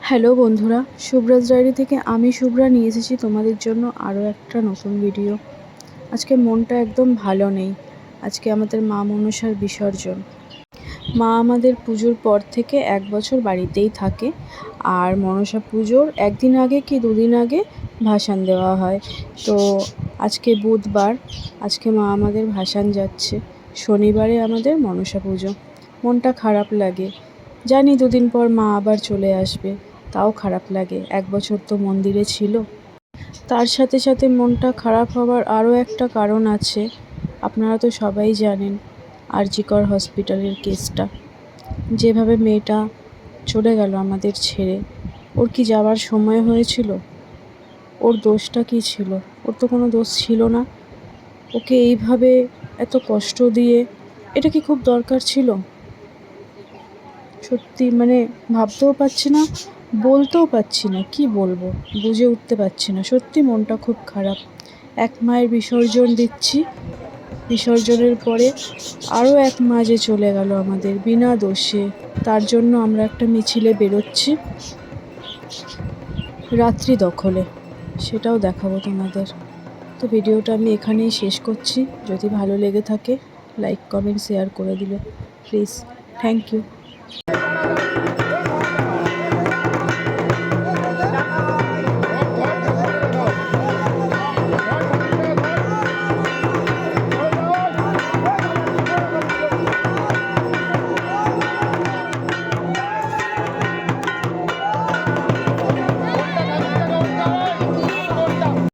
Hello বন্ধুরা, শুভ্রাজ diary থেকে আমি শুভ্রা নিয়ে এসেছি তোমাদের জন্য আরও একটা নতুন ভিডিও। আজকে মনটা একদম ভালো নেই। আজকে আমাদের মা মনসার বিসর্জন। মা আমাদের পুজোর পর থেকে 1 বছর বাড়িতেই থাকে, আর মনসা পুজোর একদিন আগে কি দুদিন আগে ভাসান দেওয়া হয়। তো আজকে বুধবার, আজকে মা আমাদের ভাসান যাচ্ছে। শনিবারে আমাদের মনসা পুজো। মনটা খারাপ লাগে, জানি দুদিন পর মা আবার চলে আসবে, তাও খারাপ লাগে। 1 বছর তো মন্দিরে ছিল। তার সাথে সাথে মনটা খারাপ হওয়ার আরও একটা কারণ আছে। আপনারা তো সবাই জানেন আরজিকর হসপিটালের কেসটা, যেভাবে মেয়েটা চলে গেল আমাদের ছেড়ে। ওর কি যাওয়ার সময় হয়েছিল? ওর দোষটা কী ছিল? ওর তো কোনো দোষ ছিল না। ওকে এইভাবে এত কষ্ট দিয়ে, এটা কি খুব দরকার ছিল? সত্যি ভাবতেও পারছি না, বলতেও পারছি না, কি বলবো বুঝে উঠতে পারছি না। সত্যি মনটা খুব খারাপ। এক মায়ের বিসর্জন দিচ্ছি, বিসর্জনের পরে আরও এক মা যে চলে গেল আমাদের বিনা দোষে। তার জন্য আমরা একটা মিছিলে বেরোচ্ছি রাত্রি দখলে, সেটাও দেখাবো তোমাদের। তো ভিডিওটা আমি এখানেই শেষ করছি। যদি ভালো লেগে থাকে লাইক কমেন্ট শেয়ার করে দিবে প্লিজ। Thank you.